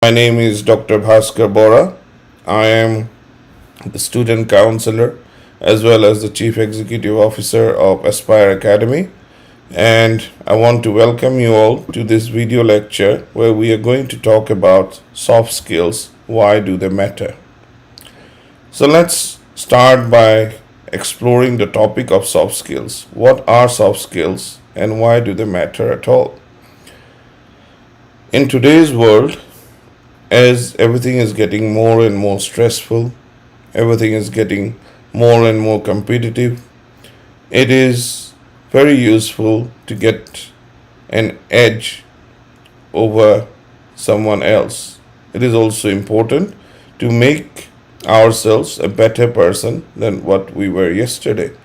My name is Dr. Bhaskar Bora. I am the student counselor as well as the chief executive officer of Aspire Academy. And I want to welcome you all to this video lecture where we are going to talk about soft skills. Why do they matter? So let's start by exploring the topic of soft skills. What are soft skills and why do they matter at all? In today's world, as everything is getting more and more stressful, everything is getting more and more competitive, it is very useful to get an edge over someone else. It is also important to make ourselves a better person than what we were yesterday.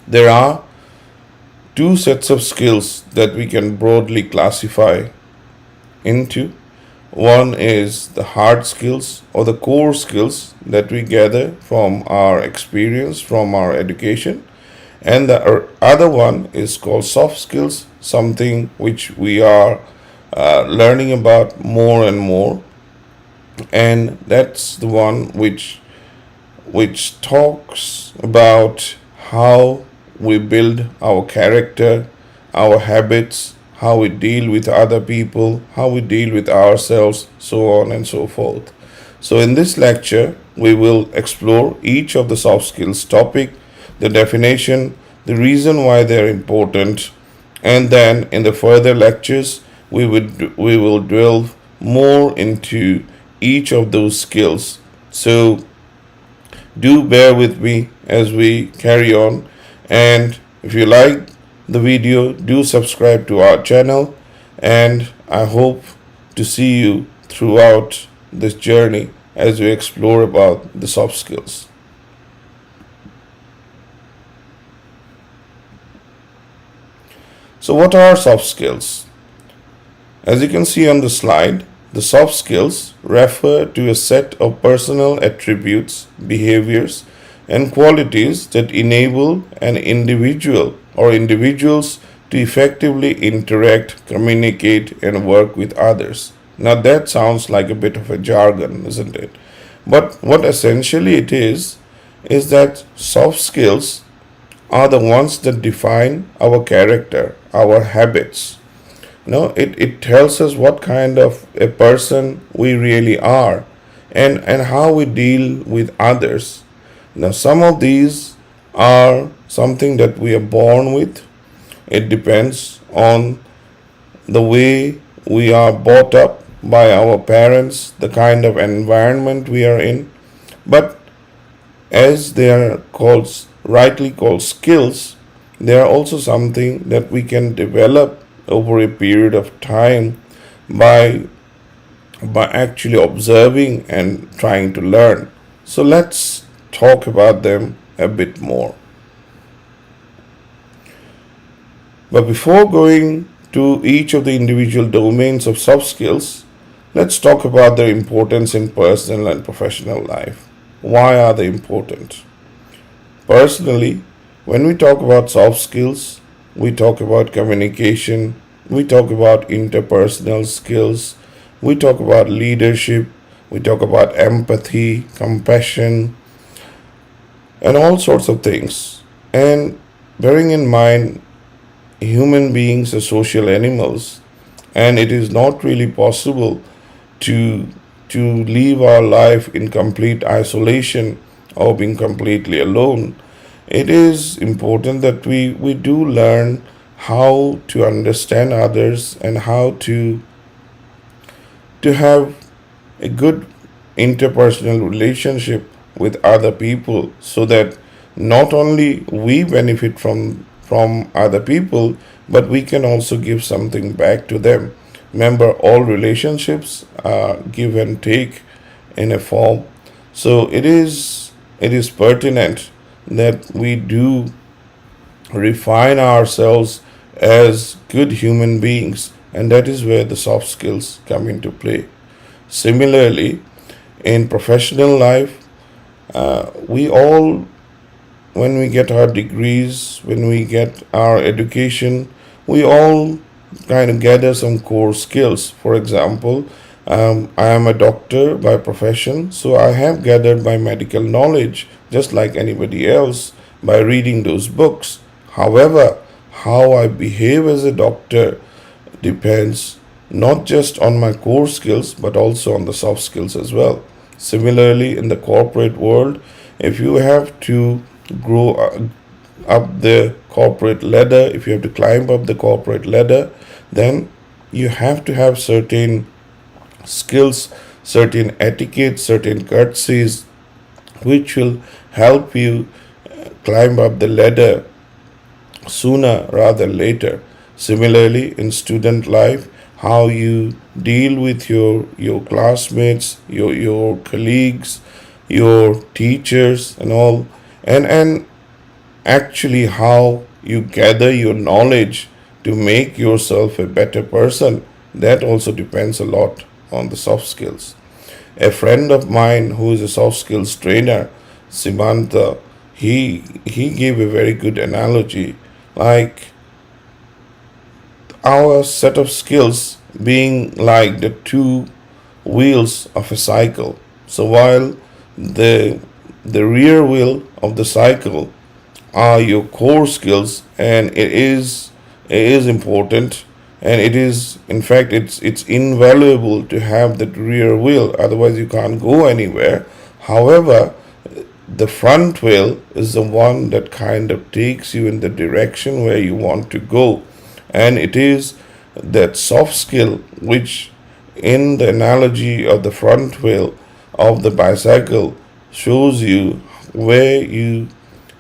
There are two sets of skills that we can broadly classify into. One is the hard skills or the core skills that we gather from our experience, from our education. And the other one is called soft skills, something which we are learning about more and more. And that's the one which talks about how we build our character, our habits, how we deal with other people, how we deal with ourselves, so on and so forth. So in this lecture, we will explore each of the soft skills topic, the definition, the reason why they're important, and then in the further lectures, we will delve more into each of those skills. So do bear with me as we carry on, and if you like the video, do subscribe to our channel, and I hope to see you throughout this journey as we explore about the soft skills. So what are soft skills? As you can see on the slide, the soft skills refer to a set of personal attributes, behaviors, and qualities that enable an individual or individuals to effectively interact, communicate, and work with others. Now, that sounds like a bit of a jargon, isn't it? But what essentially it is that soft skills are the ones that define our character, our habits. It tells us what kind of a person we really are, and how we deal with others. Now, some of these are something that we are born with. It depends on the way we are brought up by our parents, the kind of environment we are in. But as they are rightly called skills, they are also something that we can develop over a period of time by actually observing and trying to learn. So let's talk about them a bit more. But before going to each of the individual domains of soft skills, let's talk about their importance in personal and professional life. Why are they important? Personally, when we talk about soft skills, we talk about communication, we talk about interpersonal skills, we talk about leadership, we talk about empathy, compassion, and all sorts of things. And bearing in mind, human beings are social animals, and it is not really possible to live our life in complete isolation or being completely alone. It is important that we do learn how to understand others and how to have a good interpersonal relationship with other people, so that not only we benefit from other people, but we can also give something back to them. Remember, all relationships are give and take in a form. So it is pertinent that we do refine ourselves as good human beings, and that is where the soft skills come into play. Similarly, in professional life, we all, when we get our degrees, when we get our education, we all kind of gather some core skills. For example, I am a doctor by profession, so I have gathered my medical knowledge just like anybody else by reading those books. However, how I behave as a doctor depends not just on my core skills but also on the soft skills as well. Similarly, in the corporate world, if you have to grow up the corporate ladder, if you have to climb up the corporate ladder, then you have to have certain skills, certain etiquette, certain courtesies, which will help you climb up the ladder sooner rather than later. Similarly, in student life, how you deal with your classmates, your colleagues, your teachers, and all, and actually how you gather your knowledge to make yourself a better person, that also depends a lot on the soft skills. A friend of mine who is a soft skills trainer, Simantha, he gave a very good analogy, like our set of skills being like the two wheels of a cycle. So while the the rear wheel of the cycle are your core skills, and it is important, and it is, in fact, it's invaluable to have that rear wheel, otherwise you can't go anywhere. However, the front wheel is the one that kind of takes you in the direction where you want to go, and it is that soft skill which, in the analogy of the front wheel of the bicycle, shows you where you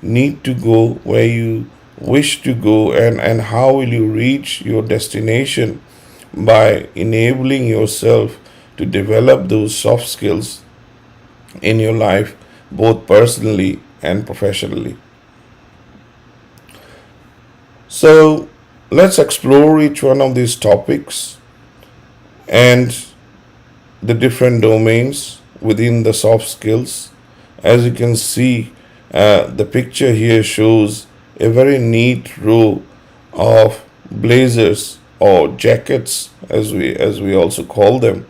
need to go, where you wish to go, and how will you reach your destination by enabling yourself to develop those soft skills in your life, both personally and professionally. So let's explore each one of these topics and the different domains within the soft skills. As you can see, the picture here shows a very neat row of blazers or jackets, as we also call them,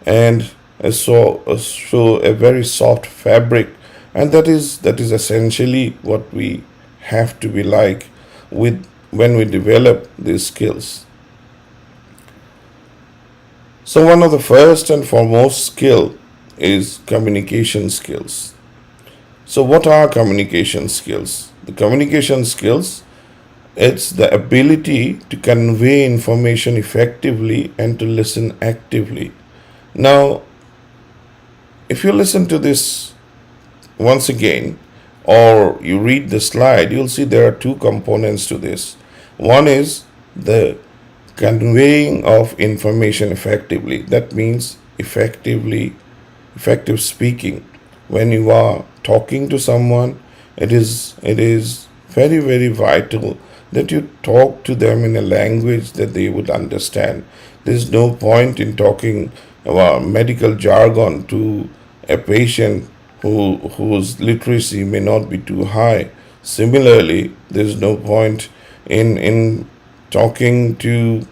and show a very soft fabric, and that is essentially what we have to be like with when we develop these skills. So one of the first and foremost skill is communication skills. So what are communication skills? The communication skills, it's the ability to convey information effectively and to listen actively. Now, if you listen to this once again, or you read the slide, you'll see there are two components to this. One is the conveying of information effectively. That means effective speaking. When you are talking to someone, it is very, very vital that you talk to them in a language that they would understand. There's no point in talking about medical jargon to a patient whose literacy may not be too high. Similarly, there's no point in talking to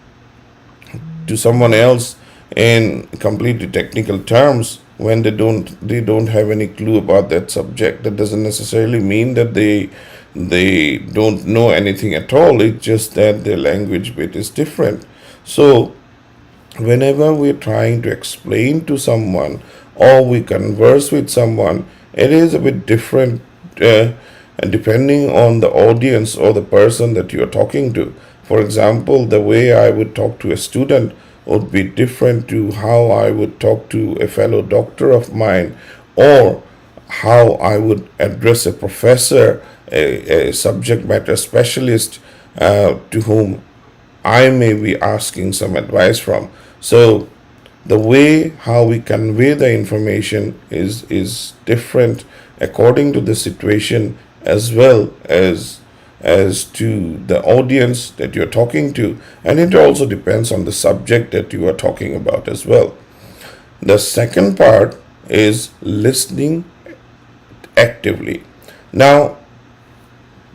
someone else in completely technical terms when they don't have any clue about that subject. That doesn't necessarily mean that they don't know anything at all. It's just that their language bit is different. So whenever we're trying to explain to someone or we converse with someone, it is a bit different, and depending on the audience or the person that you're talking to. For example, the way I would talk to a student would be different to how I would talk to a fellow doctor of mine, or how I would address a professor, a subject matter specialist, to whom I may be asking some advice from. So the way how we convey the information is different according to the situation, as well as to the audience that you're talking to, and it also depends on the subject that you are talking about as well. The second part is listening actively. Now,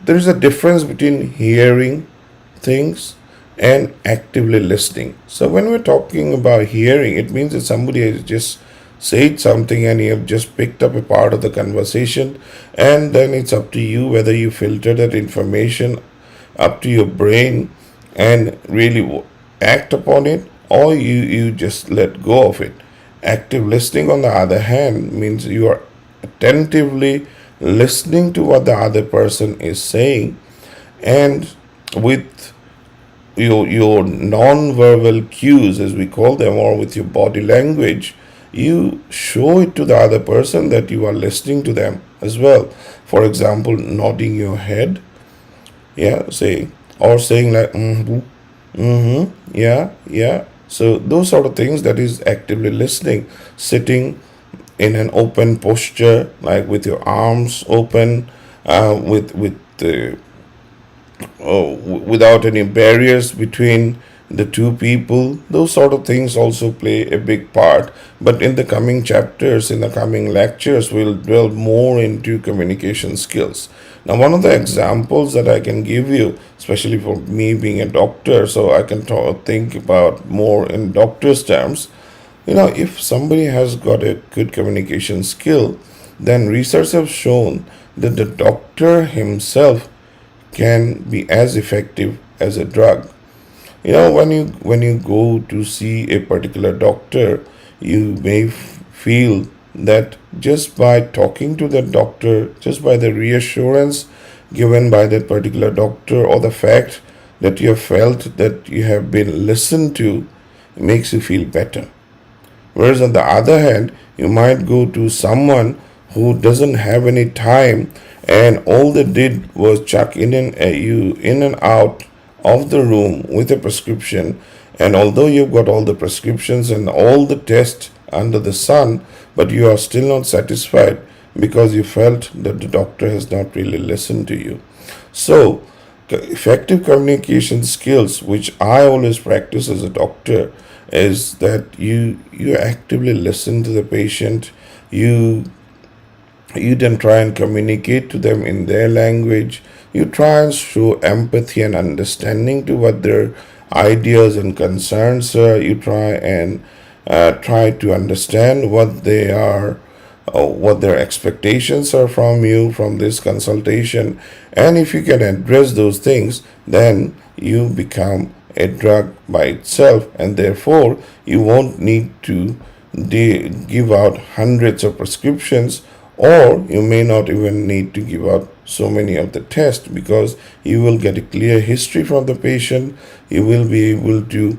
there is a difference between hearing things and actively listening. So when we're talking about hearing, it means that somebody has just said something and you have just picked up a part of the conversation, and then it's up to you whether you filter that information up to your brain and really act upon it, or you just let go of it. Active listening, on the other hand, means you are attentively listening to what the other person is saying, and with your non-verbal cues, as we call them, or with your body language, you show it to the other person that you are listening to them as well. For example, nodding your head, yeah, saying, or saying like mm-hmm, mm-hmm, yeah, yeah. So those sort of things, that is actively listening. Sitting in an open posture, like with your arms open, with the without any barriers between the two people. Those sort of things also play a big part. But in the coming chapters, in the coming lectures, we'll delve more into communication skills. Now, one of the examples that I can give you, especially for me being a doctor, so I can think about more in doctor's terms. If somebody has got a good communication skill, then research have shown that the doctor himself can be as effective as a drug. When you go to see a particular doctor, you may feel that just by talking to the doctor, just by the reassurance given by that particular doctor, or the fact that you have felt that you have been listened to, makes you feel better. Whereas on the other hand, you might go to someone who doesn't have any time, and all they did was chuck you in and out of the room with a prescription. And although you've got all the prescriptions and all the tests under the sun, but you are still not satisfied because you felt that the doctor has not really listened to you. So, effective communication skills, which I always practice as a doctor, is that you actively listen to the patient. You then try and communicate to them in their language. You try and show empathy and understanding to what their ideas and concerns are. You try to understand what their expectations are from you, from this consultation. And if you can address those things, then you become a drug by itself, and therefore you won't need to give out hundreds of prescriptions, or you may not even need to give out so many of the tests, because you will get a clear history from the patient. You will be able to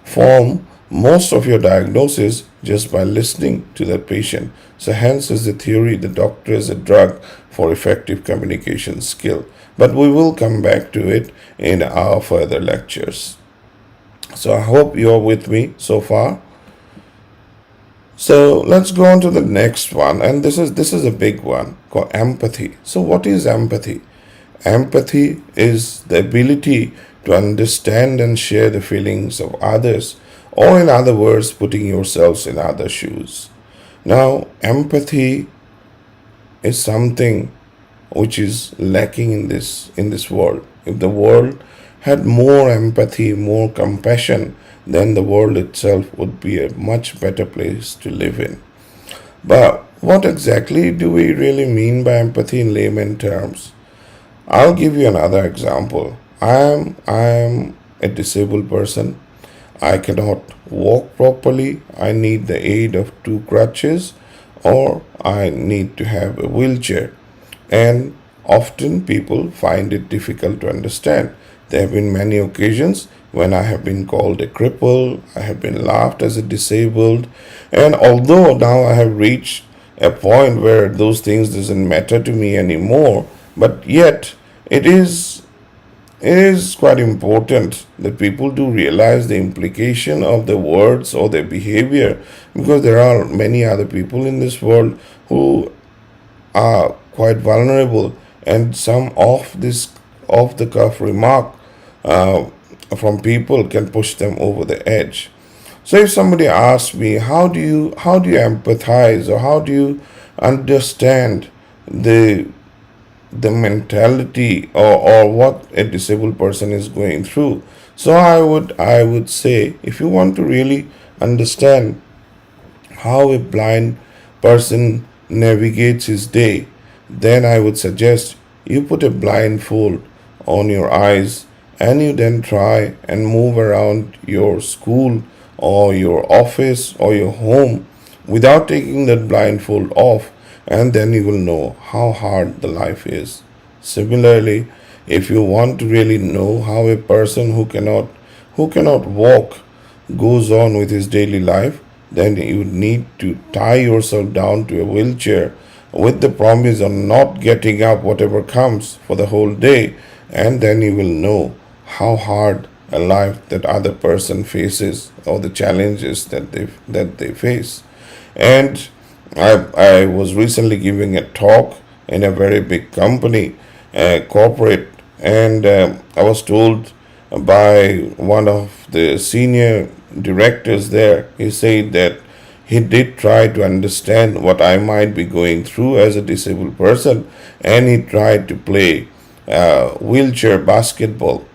form most of your diagnosis just by listening to the patient. So hence is the theory the doctor is a drug for effective communication skill. But we will come back to it in our further lectures. So I hope you're with me so far. So let's go on to the next one, and this is a big one called empathy. So what is empathy? Empathy is the ability to understand and share the feelings of others, or in other words, putting yourselves in other shoes. Now, empathy is something which is lacking in this world. If the world had more empathy, more compassion, then the world itself would be a much better place to live in. But what exactly do we really mean by empathy in layman terms? I'll give you another example. I am a disabled person. I cannot walk properly. I need the aid of two crutches, or I need to have a wheelchair. And often people find it difficult to understand. There have been many occasions when I have been called a cripple, I have been laughed as a disabled, and although now I have reached a point where those things doesn't matter to me anymore, but yet it is it is quite important that people do realize the implication of their words or their behavior, because there are many other people in this world who are quite vulnerable, and some of this off the cuff remark uh, from people can push them over the edge. So if somebody asks me, how do you empathize, or how do you understand the the mentality, or what a disabled person is going through, So I would say, if you want to really understand how a blind person navigates his day, then I would suggest you put a blindfold on your eyes and you then try and move around your school or your office or your home without taking that blindfold off, and then you will know how hard the life is. Similarly, if you want to really know how a person who cannot walk goes on with his daily life, then you need to tie yourself down to a wheelchair with the promise of not getting up whatever comes for the whole day, and then you will know how hard a life that other person faces, or the challenges that they face. And I was recently giving a talk in a very big company, corporate, and I was told by one of the senior directors there. He said that he did try to understand what I might be going through as a disabled person, and he tried to play wheelchair basketball.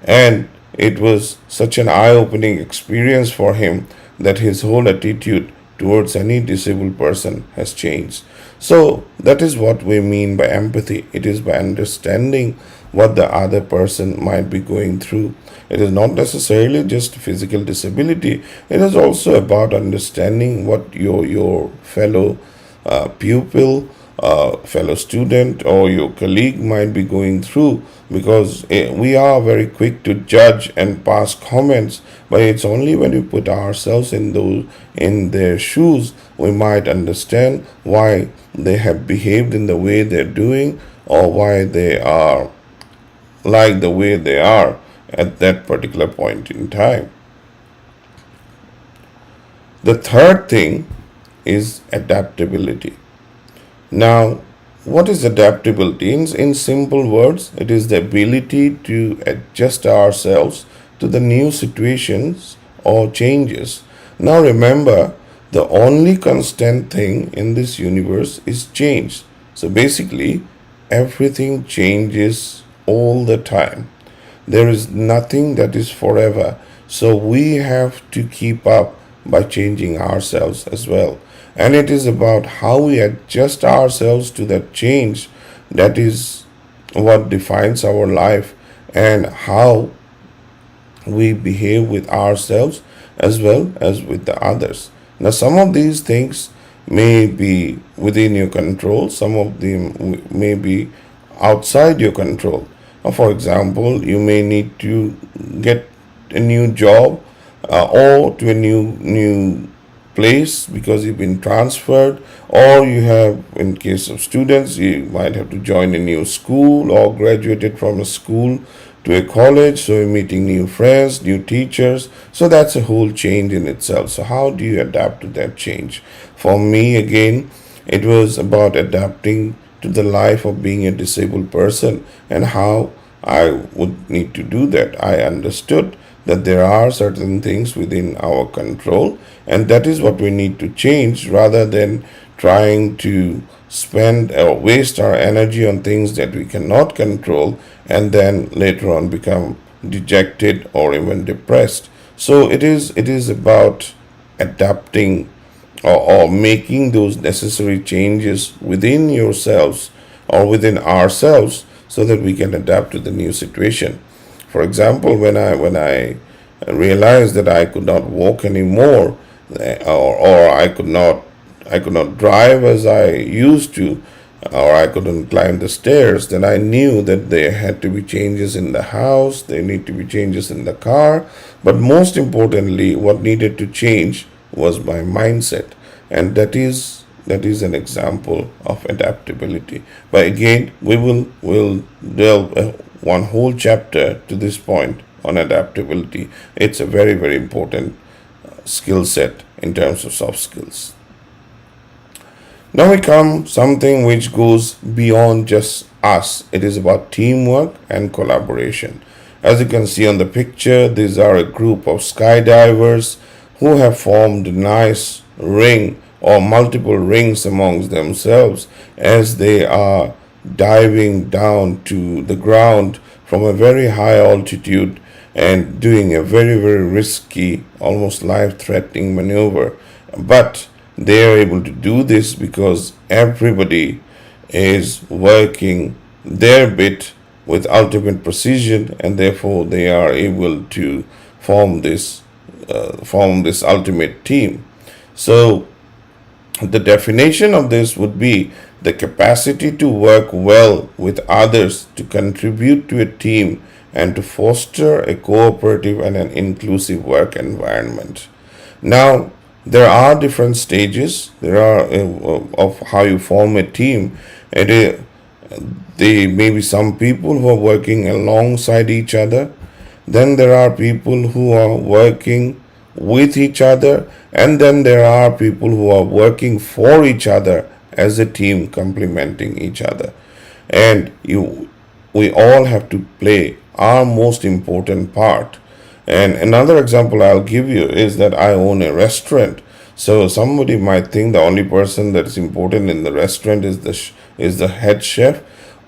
And it was such an eye opening experience for him that his whole attitude towards any disabled person has changed. So, that is what we mean by empathy. It is by understanding what the other person might be going through. It is not necessarily just physical disability, it is also about understanding what your fellow pupil, fellow student, or your colleague might be going through, because we are very quick to judge and pass comments, but it's only when we put ourselves in their shoes we might understand why they have behaved in the way they're doing, or why they are like the way they are at that particular point in time. The third thing is adaptability. Now, what is adaptability? In simple words, it is the ability to adjust ourselves to the new situations or changes. Now, remember, the only constant thing in this universe is change. So, basically, everything changes all the time. There is nothing that is forever. So we have to keep up by changing ourselves as well. And it is about how we adjust ourselves to that change that is what defines our life, and how we behave with ourselves as well as with the others. Now, some of these things may be within your control, some of them may be outside your control. For example, you may need to get a new job, or to a new place because you've been transferred, or you have, in case of students, you might have to join a new school or graduated from a school to a college, so you're meeting new friends, new teachers. So that's a whole change in itself. So how do you adapt to that change? For me, again, it was about adapting to the life of being a disabled person, and how I would need to do that. I understood that there are certain things within our control, and that is what we need to change, rather than trying to spend or waste our energy on things that we cannot control, and then later on become dejected or even depressed. So it is about adapting, or making those necessary changes within yourselves or within ourselves, so that we can adapt to the new situation. For example, when I realized that I could not walk anymore, or I could not drive as I used to, or I couldn't climb the stairs, then I knew that there had to be changes in the house, there need to be changes in the car, but most importantly, what needed to change was my mindset, and that is an example of adaptability. But again, will delve one whole chapter to this point on adaptability. It's a very very important skill set in terms of soft skills. Now we come something which goes beyond just us. It is about teamwork and collaboration. As you can see on the picture, these are a group of skydivers who have formed a nice ring or multiple rings amongst themselves as they are diving down to the ground from a very high altitude, and doing a very, very risky, almost life threatening maneuver. But they are able to do this because everybody is working their bit with ultimate precision, and therefore they are able to form this form this ultimate team. So the definition of this would be the capacity to work well with others, to contribute to a team, and to foster a cooperative and an inclusive work environment. Now, there are different stages. There are of how you form a team. It is, there may be some people who are working alongside each other. Then there are people who are working with each other, and then there are people who are working for each other as a team, complementing each other. And we all have to play our most important part. And another example I'll give you is that I own a restaurant. So somebody might think the only person that is important in the restaurant is the head chef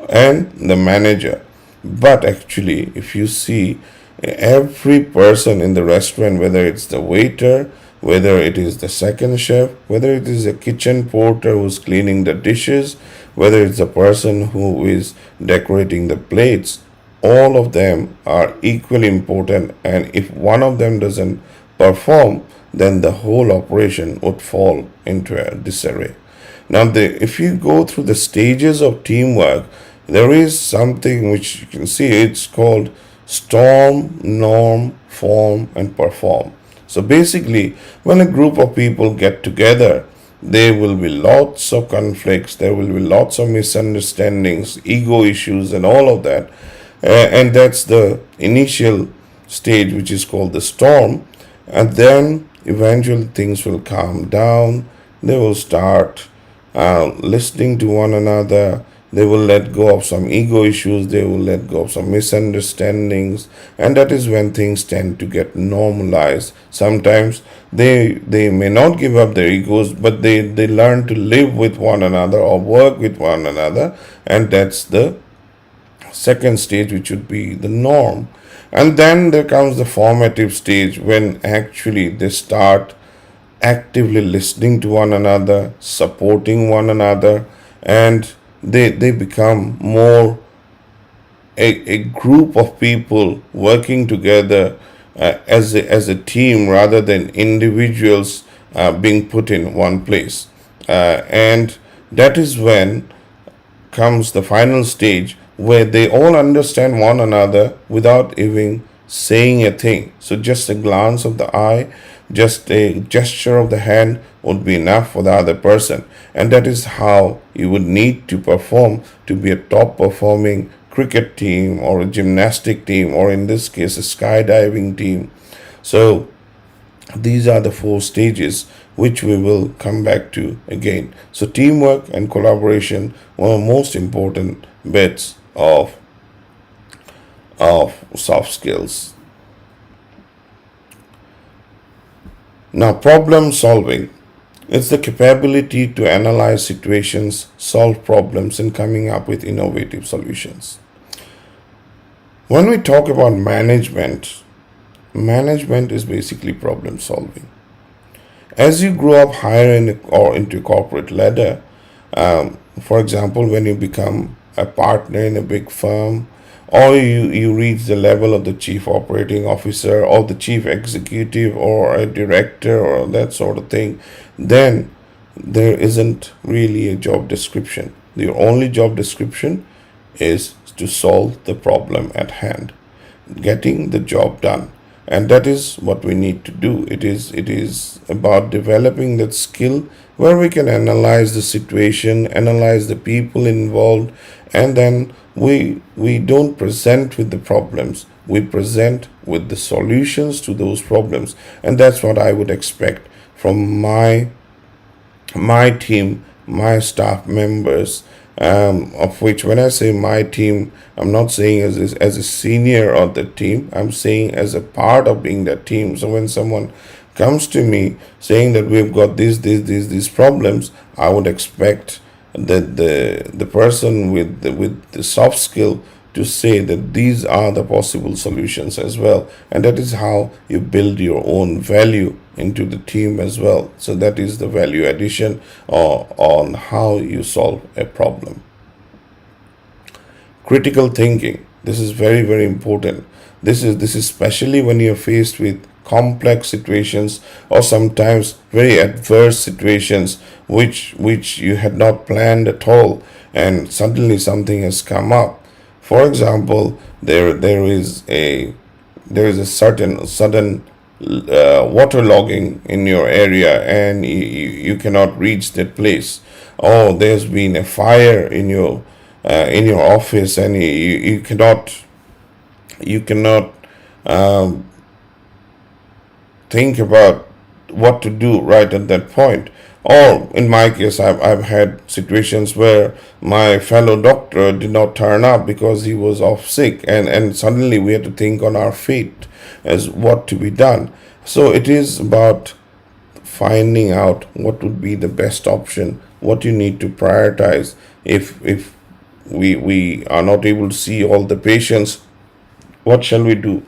and the manager. But actually, if you see, every person in the restaurant, whether it's the waiter, whether it is the second chef, whether it is a kitchen porter who's cleaning the dishes, whether it's the person who is decorating the plates, all of them are equally important. And if one of them doesn't perform, then the whole operation would fall into a disarray. Now, if you go through the stages of teamwork, there is something which you can see. It's called storm, norm, form, and perform. So basically, when a group of people get together, there will be lots of conflicts, there will be lots of misunderstandings, ego issues, and all of that. And that's the initial stage, which is called the storm. And then eventually things will calm down. They will start listening to one another. They will let go of some ego issues. They will let go of some misunderstandings. And that is when things tend to get normalized. Sometimes they may not give up their egos, but they learn to live with one another or work with one another. And that's the second stage, which would be the norm. And then there comes the formative stage, when actually they start actively listening to one another, supporting one another, and they become more a group of people working together as a team rather than individuals being put in one place. And that is when comes the final stage, where they all understand one another without even saying a thing. So just a glance of the eye, just a gesture of the hand would be enough for the other person. And that is how you would need to perform to be a top performing cricket team, or a gymnastic team, or in this case a skydiving team. So these are the four stages which we will come back to again. So teamwork and collaboration, one of the most important bits of soft skills. Now, problem solving. It's the capability to analyze situations, solve problems, and coming up with innovative solutions. When we talk about management, management is basically problem solving. As you grow up higher or into corporate ladder, for example, when you become a partner in a big firm, or you reach the level of the chief operating officer or the chief executive or a director or that sort of thing, then there isn't really a job description. The only job description is to solve the problem at hand, getting the job done. And that is what we need to do. It is about developing that skill where we can analyze the situation, analyze the people involved, and then we don't present with the problems. We present with the solutions to those problems. And that's what I would expect from my team, my staff members, of which, when I say my team, I'm not saying as a senior of the team, I'm saying as a part of being that team. So when someone comes to me saying that we've got these problems, I would expect that the person with the soft skill to say that these are the possible solutions as well. And that is how you build your own value into the team as well. So that is the value addition on how you solve a problem. Critical thinking. This is very, very important. This is especially when you're faced with complex situations or sometimes very adverse situations which you had not planned at all, and suddenly something has come up. For example, there is a certain sudden water logging in your area, and you cannot reach that place. Oh, there's been a fire in your office, and you cannot um, think about what to do right at that point. Or in my case, I've had situations where my fellow doctor did not turn up because he was off sick, and suddenly we had to think on our feet as what to be done. So it is about finding out what would be the best option, what you need to prioritize. If we are not able to see all the patients, what shall we do?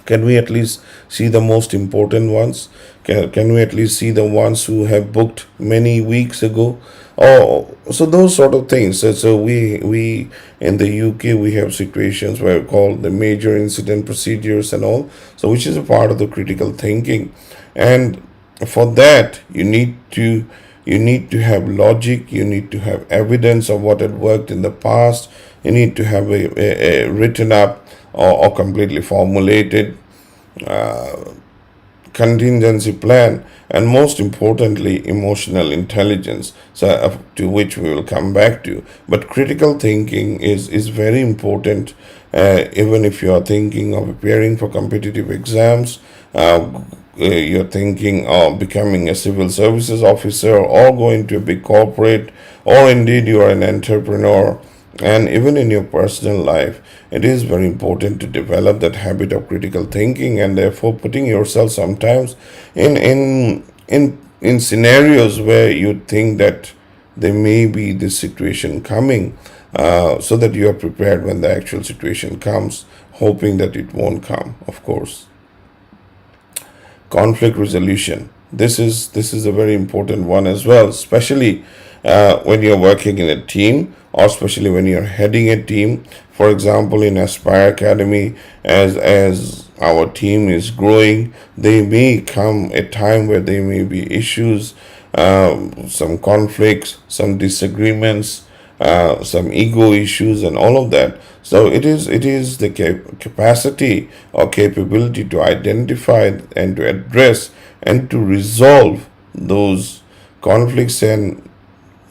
Can we at least see the most important ones? Can we at least see the ones who have booked many weeks ago? Oh, so those sort of things. So we in the UK we have situations where called the major incident procedures and all. So which is a part of the critical thinking, and for that you need to have logic. You need to have evidence of what had worked in the past. You need to have a written up or completely formulated contingency plan, and most importantly emotional intelligence, so to which we will come back to. But critical thinking is very important, even if you are thinking of appearing for competitive exams, you're thinking of becoming a civil services officer or going to a big corporate, or indeed you are an entrepreneur. And even in your personal life, it is very important to develop that habit of critical thinking, and therefore putting yourself sometimes in scenarios where you think that there may be this situation coming, so that you are prepared when the actual situation comes, hoping that it won't come, of course. Conflict resolution. This is a very important one as well, especially when you're working in a team, or especially when you're heading a team. For example, in Aspire Academy, as our team is growing, there may come a time where there may be issues, some conflicts, some disagreements, some ego issues, and all of that. So it is the capacity or capability to identify and to address and to resolve those conflicts and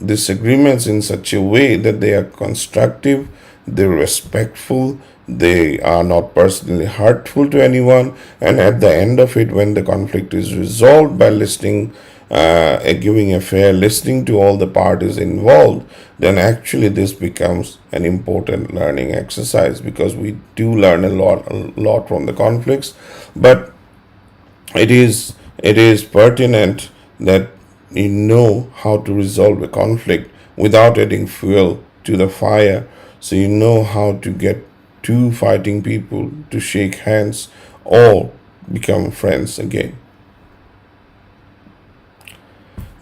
disagreements in such a way that they are constructive, they're respectful, they are not personally hurtful to anyone, and at the end of it, when the conflict is resolved by listening, giving a fair listening to all the parties involved, then actually this becomes an important learning exercise, because we do learn a lot from the conflicts. But it is pertinent that you know how to resolve a conflict without adding fuel to the fire. So you know how to get two fighting people to shake hands or become friends again.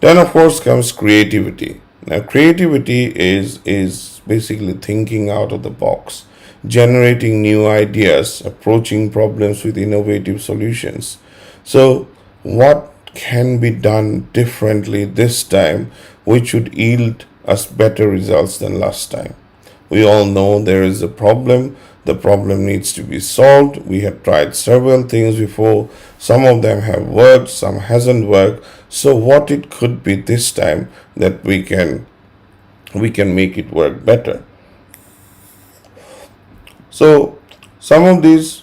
Then of course comes creativity. Now creativity is basically thinking out of the box, generating new ideas, approaching problems with innovative solutions. So what can be done differently this time which would yield us better results than last time? We all know there is a problem. The problem needs to be solved. We have tried several things before. Some of them have worked, some hasn't worked. So what it could be this time that we can make it work better. So some of these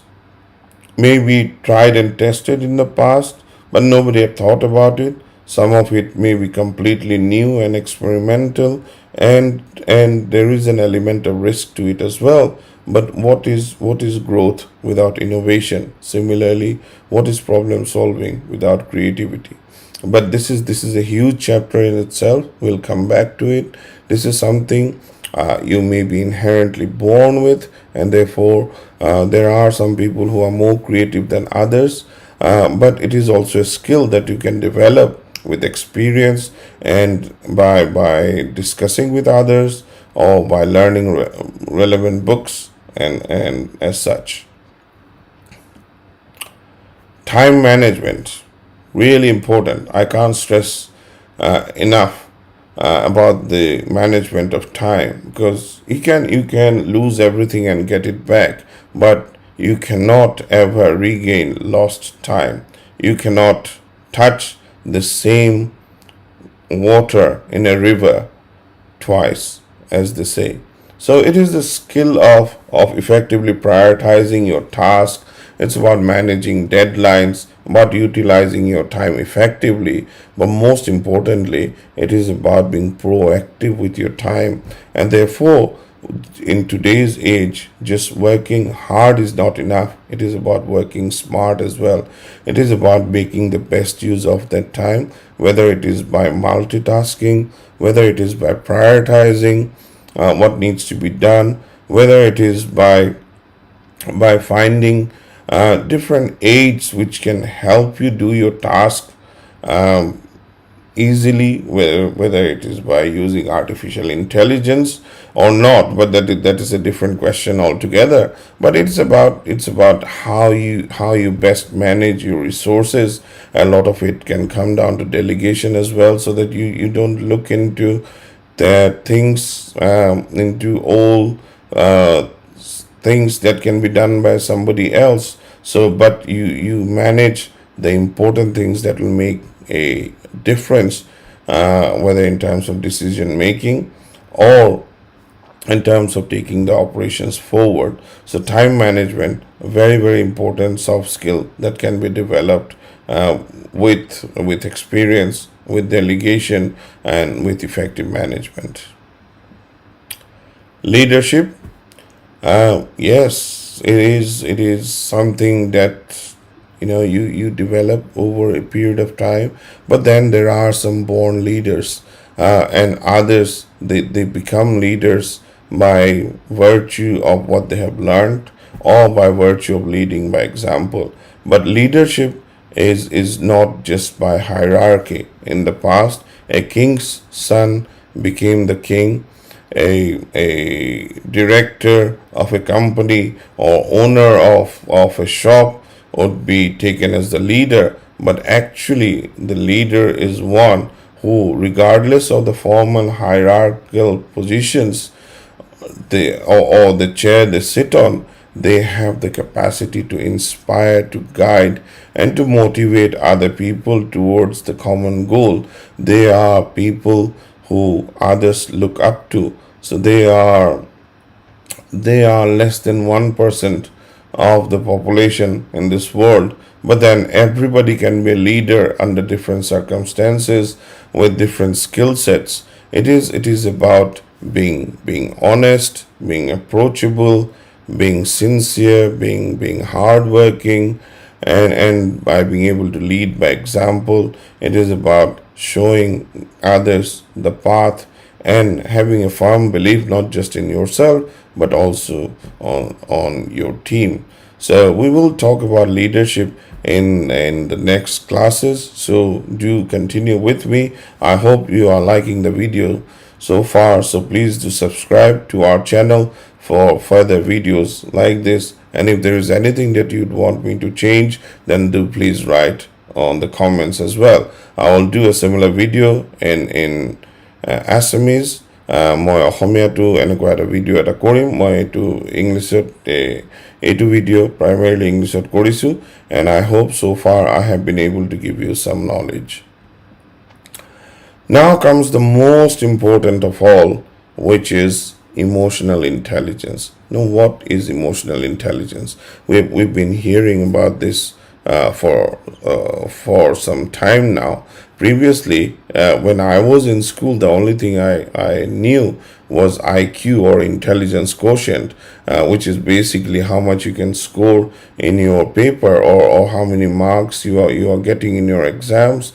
may be tried and tested in the past, but nobody had thought about it. Some of it may be completely new and experimental, and there is an element of risk to it as well. But what is growth without innovation? Similarly, what is problem solving without creativity? But this is a huge chapter in itself. We'll come back to it. This is something you may be inherently born with, and therefore there are some people who are more creative than others. But it is also a skill that you can develop with experience and by discussing with others or by learning relevant books and as such. Time management, really important. I can't stress enough about the management of time, because you can lose everything and get it back, but you cannot ever regain lost time. You cannot touch the same water in a river twice, as they say. So it is the skill of effectively prioritizing your task. It's about managing deadlines, about utilizing your time effectively, but most importantly, it is about being proactive with your time. And therefore, in today's age, just working hard is not enough. It is about working smart as well. It is about making the best use of that time, whether it is by multitasking, whether it is by prioritizing what needs to be done, whether it is by finding different aids which can help you do your task easily, whether it is by using artificial intelligence or not, but that is a different question altogether. But it's about how you best manage your resources. A lot of it can come down to delegation as well, so that you don't look into the things, into all things that can be done by somebody else. So but you manage the important things that will make a difference, whether in terms of decision making or in terms of taking the operations forward. So time management, a very very important soft skill that can be developed with experience, with delegation, and with effective management. Leadership, yes, it is. It is something that you develop over a period of time. But then there are some born leaders, and others they become leaders by virtue of what they have learned or by virtue of leading by example. But leadership is not just by hierarchy. In the past, a king's son became the king. A director of a company or owner of a shop would be taken as the leader, but actually the leader is one who, regardless of the formal hierarchical positions or the chair they sit on, they have the capacity to inspire, to guide, and to motivate other people towards the common goal. They are people who others look up to. So they are less than 1% of the population in this world, but then everybody can be a leader under different circumstances with different skill sets. It is about being honest, being approachable, being sincere, being hardworking, and by being able to lead by example. It is about showing others the path and having a firm belief not just in yourself but also on your team. So we will talk about leadership in the next classes. So do continue with me. I hope you are liking the video so far. So please do subscribe to our channel for further videos like this. And if there is anything that you'd want me to change, then do please write on the comments as well. I will do a similar video in Assamese. মই অসমীয়াটো এনেকুৱা এটা ভিডিঅ' এটা কৰিম. মই এইটো ইংলিছত এইটো ভিডিঅ' primarily ইংলিছত কৰিছোঁ, and I hope so far I have been able to give you some knowledge. Now comes the most important of all, which is emotional intelligence. Now, what is emotional intelligence? We've been hearing about this for some time now. Previously, when I was in school, the only thing I knew was IQ, or intelligence quotient, which is basically how much you can score in your paper, or how many marks you are getting in your exams,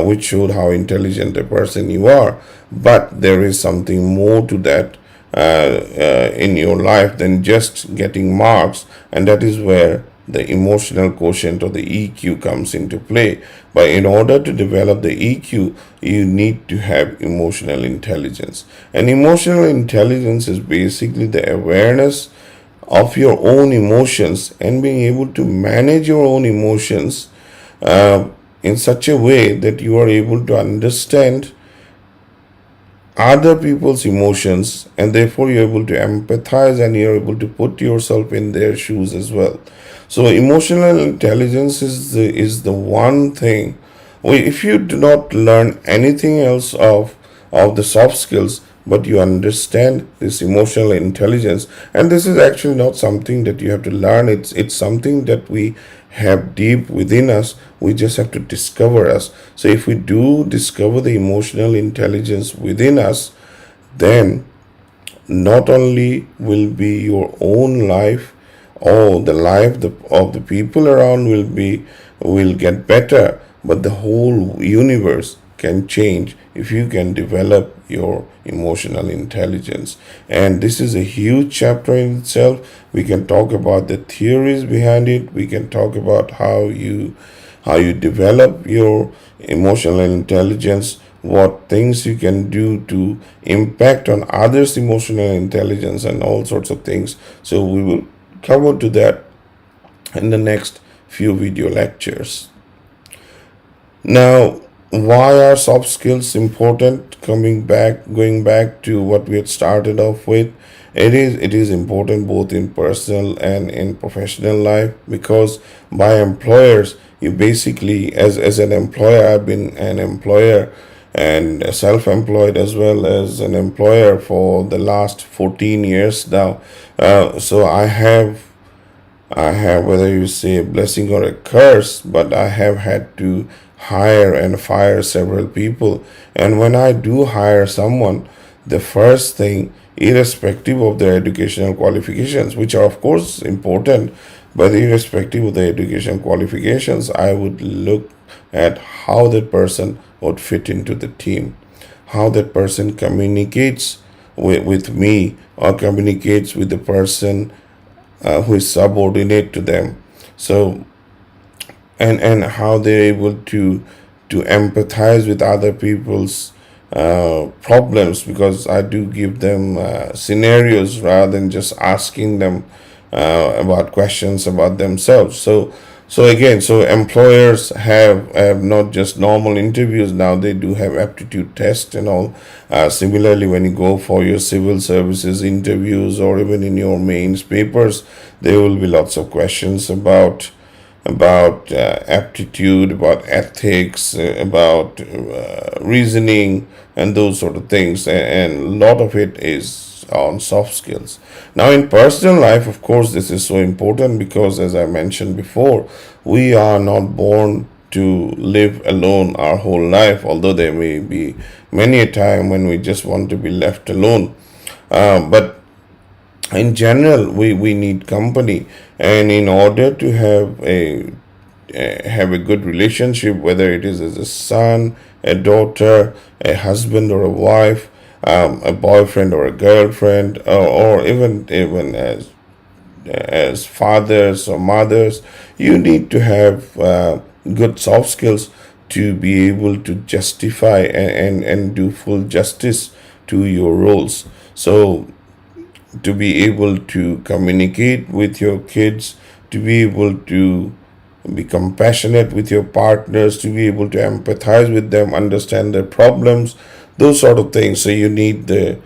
which showed how intelligent a person you are. But there is something more to that, in your life than just getting marks, and that is where the emotional quotient or the EQ comes into play. But in order to develop the EQ, you need to have emotional intelligence. And emotional intelligence is basically the awareness of your own emotions and being able to manage your own emotions in such a way that you are able to understand other people's emotions, and therefore you're able to empathize and you're able to put yourself in their shoes as well. So emotional intelligence is the one thing. If you do not learn anything else of the soft skills, but you understand this emotional intelligence, and this is actually not something that you have to learn, it's something that we have deep within us. We just have to discover us. So if we do discover the emotional intelligence within us, then not only will be your own life or the life of the people around will get better, but the whole universe can change if you can develop your emotional intelligence. And this is a huge chapter in itself. We can talk about the theories behind it. We can talk about how you develop your emotional intelligence, what things you can do to impact on others' emotional intelligence, and all sorts of things. So we will cover to that in the next few video lectures. Now, why are soft skills important? Going back to what we had started off with, it is important both in personal and in professional life, because by employers, you basically, as an employer, I've been an employer and self-employed as well as an employer for the last 14 years now. So I have, whether you say a blessing or a curse, but I have had to hire and fire several people. And when I do hire someone, the first thing, irrespective of their educational qualifications, which are of course important, but irrespective of the education qualifications, I would look at how that person would fit into the team, how that person communicates with me or communicates with the person who is subordinate to them. So and how they're able to empathize with other people's problems, because I do give them scenarios rather than just asking them about questions about themselves. So employers have not just normal interviews now, they do have aptitude tests and all. Similarly, when you go for your civil services interviews or even in your mains papers, there will be lots of questions about aptitude, about ethics, about reasoning, and those sort of things. And a lot of it is on soft skills. Now, in personal life, of course, this is so important because, as I mentioned before, we are not born to live alone our whole life, although there may be many a time when we just want to be left alone. But in general, we need company, and in order to have a good relationship, whether it is as a son, a daughter, a husband or a wife, a boyfriend or a girlfriend, or even as fathers or mothers, you need to have good soft skills to be able to justify and do full justice to your roles. So to be able to communicate with your kids, to be able to be compassionate with your partners, to be able to empathize with them, understand their problems, those sort of things. So you need the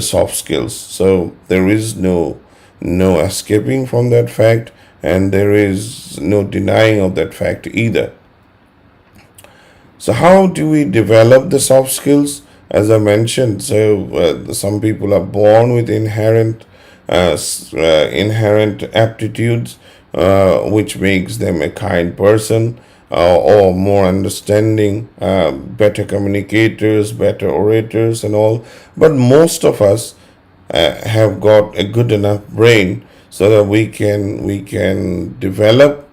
soft skills. So there is no escaping from that fact, and there is no denying of that fact either. So how do we develop the soft skills? As I mentioned, so some people are born with inherent aptitudes, which makes them a kind person, or more understanding, better communicators, better orators, and all. But most of us have got a good enough brain so that we can develop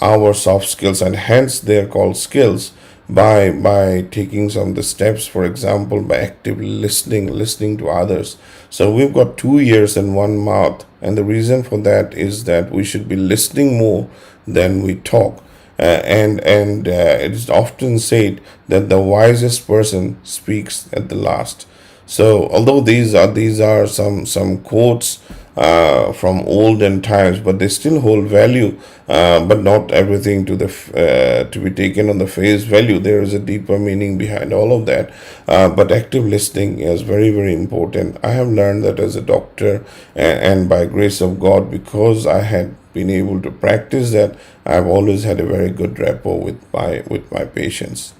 our soft skills, and hence they're called skills. by taking some of the steps, for example, by actively listening to others. So we've got two ears and one mouth, and the reason for that is that we should be listening more than we talk. And it is often said that the wisest person speaks at the last. So although these are some quotes from olden times, but they still hold value. But not everything to be taken on the face value. There is a deeper meaning behind all of that. But active listening is very, very important. I have learned that as a doctor, and by grace of God, because I had been able to practice that, I've always had a very good rapport with my patients.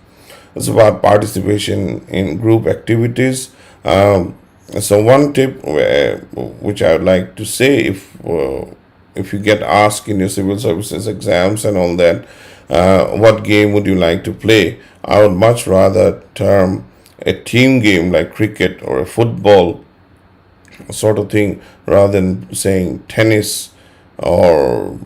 It's about participation in group activities. So one tip which I would like to say, if you get asked in your civil services exams and all that, what game would you like to play? I would much rather term a team game like cricket or a football sort of thing, rather than saying tennis or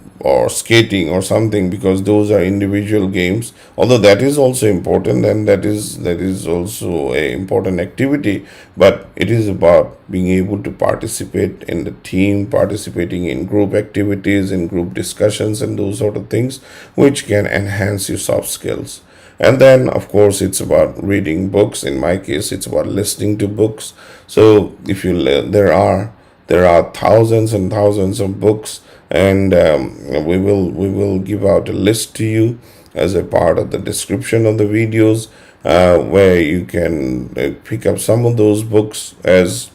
skating or something, because those are individual games. Although that is also important, and that is also a important activity, but it is about being able to participate in the team, participating in group activities, in group discussions, and those sort of things, which can enhance your soft skills. And then, of course, it's about reading books. In my case, it's about listening to books. So if you there are thousands and thousands of books, and we will give out a list to you as a part of the description of the videos, where you can pick up some of those books as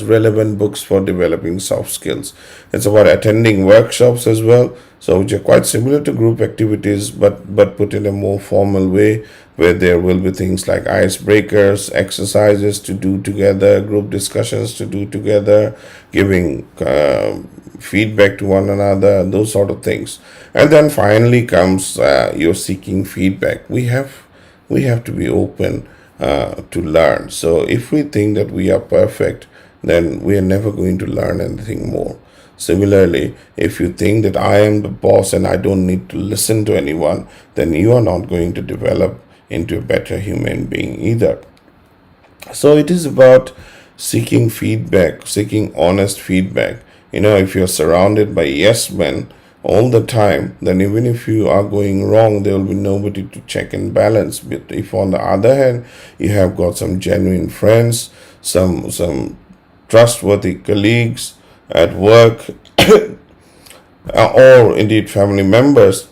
relevant books for developing soft skills. It's about attending workshops as well, so which are quite similar to group activities, but put in a more formal way, where there will be things like icebreakers, exercises to do together, group discussions to do together, giving feedback to one another, those sort of things. And then finally comes your seeking feedback. We have to be open to learn. So if we think that we are perfect, then we are never going to learn anything more. Similarly, if you think that I am the boss and I don't need to listen to anyone, then you are not going to develop into a better human being either. So it is about seeking feedback, seeking honest feedback. If you're surrounded by yes men all the time, then even if you are going wrong, there will be nobody to check and balance. But if on the other hand, you have got some genuine friends, some trustworthy colleagues at work, or indeed family members,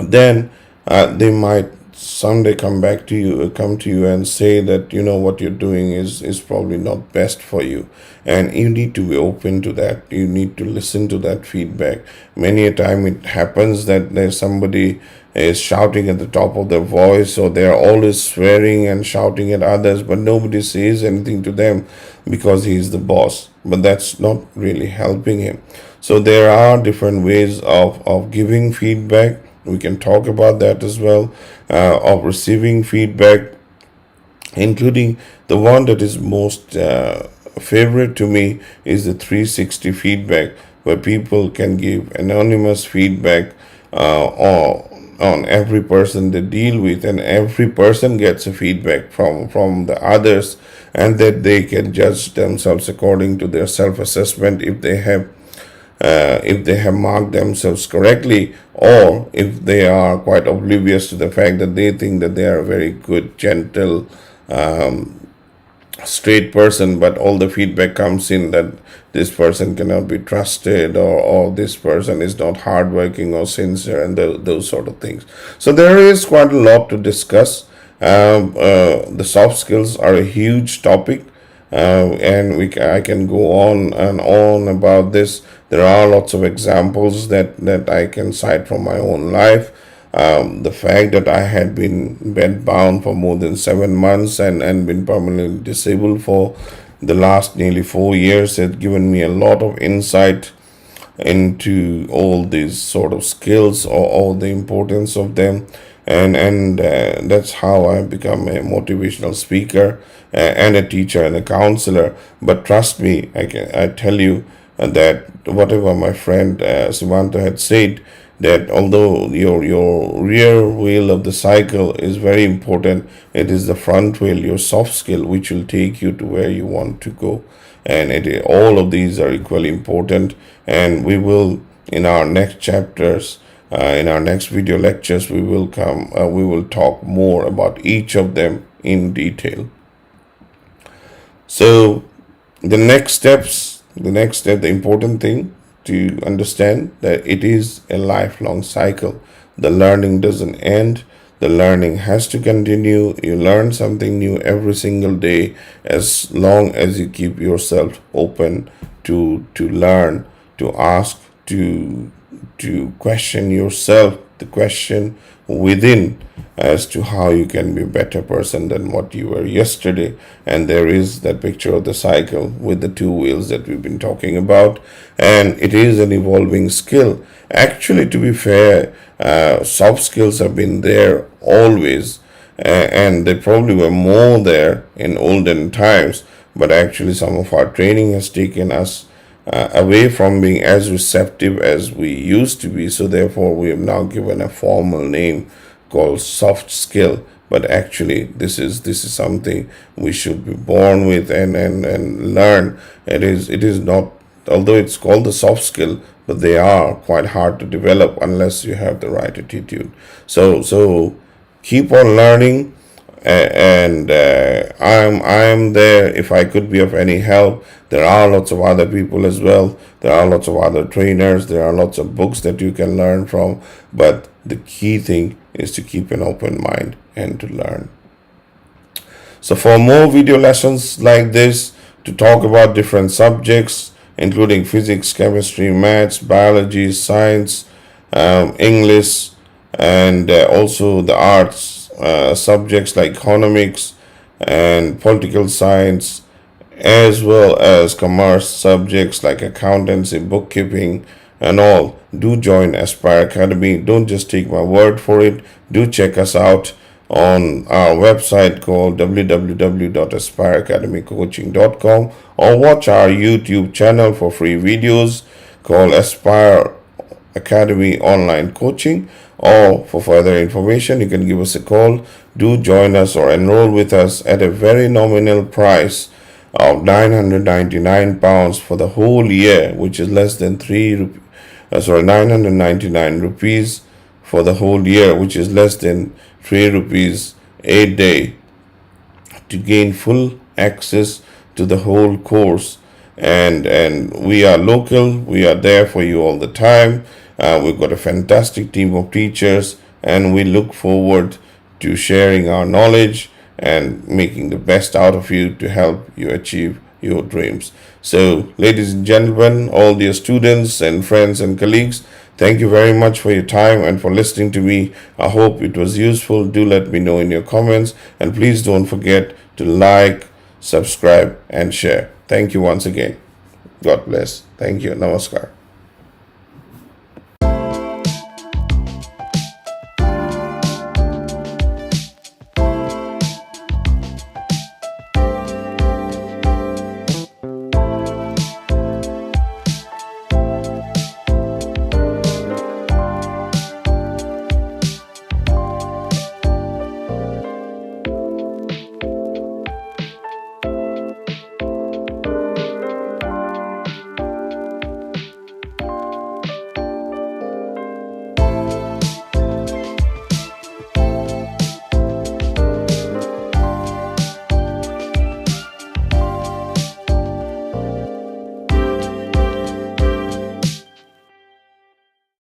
then they might someday come to you and say that what you're doing is probably not best for you, and you need to be open to that. You need to listen to that feedback. Many a time it happens that there's somebody is shouting at the top of their voice, or they're always swearing and shouting at others, but nobody says anything to them because he's the boss, but that's not really helping him. So there are different ways of giving feedback. We can talk about that as well, of receiving feedback, including the one that is most favorite to me is the 360 feedback, where people can give anonymous feedback on every person they deal with, and every person gets a feedback from the others, and that they can judge themselves according to their self-assessment, if they have marked themselves correctly, or if they are quite oblivious to the fact that they think that they are a very good, gentle, straight person, but all the feedback comes in that this person cannot be trusted, or this person is not hardworking or sincere, and those sort of things. So there is quite a lot to discuss. The soft skills are a huge topic, and I can go on and on about this. There are lots of examples that I can cite from my own life. The fact that I had been bedbound for more than 7 months, and been permanently disabled for the last nearly 4 years has given me a lot of insight into all these sort of skills, or all the importance of them, and that's how I become a motivational speaker, and a teacher and a counselor. But trust me, I tell you that whatever my friend Sivanta had said, that although your rear wheel of the cycle is very important, it is the front wheel, your soft skill, which will take you to where you want to go. And all of these are equally important. And we will, in our next chapters, in our next video lectures, we will talk more about each of them in detail. So the important thing to understand that it is a lifelong cycle. The learning doesn't end. The learning has to continue. You learn something new every single day as long as you keep yourself open to learn, to ask, to question yourself, the question within as to how you can be a better person than what you were yesterday. And there is that picture of the cycle with the two wheels that we've been talking about, and it is an evolving skill. Actually, to be fair, soft skills have been there always, and they probably were more there in olden times, but actually some of our training has taken us away from being as receptive as we used to be. So therefore, we have now given a formal name called soft skill. But actually, this is something we should be born with and learn. It is not, although it's called the soft skill, but they are quite hard to develop unless you have the right attitude. So keep on learning, and I am there if I could be of any help. There are lots of other people as well. There are lots of other trainers. There are lots of books that you can learn from. But the key thing is to keep an open mind and to learn. So for more video lessons like this, to talk about different subjects, including physics, chemistry, maths, biology, science, English, and also the arts subjects like economics and political science, as well as commerce subjects like accountancy, bookkeeping, and all, do join Aspire Academy. Don't just take my word for it. Do check us out on our website called www.aspireacademycoaching.com, or watch our YouTube channel for free videos called Aspire Academy Online Coaching. Or for further information, you can give us a call. Do join us or enroll with us at a very nominal price of £999 for the whole year, which is less than 999 rupees for the whole year, which is less than 3 rupees a day, to gain full access to the whole course. And we are local. We are there for you all the time. We've got a fantastic team of teachers, and we look forward to sharing our knowledge and making the best out of you to help you achieve your dreams. So, ladies and gentlemen, all dear students and friends and colleagues, thank you very much for your time and for listening to me. I hope it was useful. Do let me know in your comments, and please don't forget to like, subscribe, and share. Thank you once again. God bless. Thank you. Namaskar.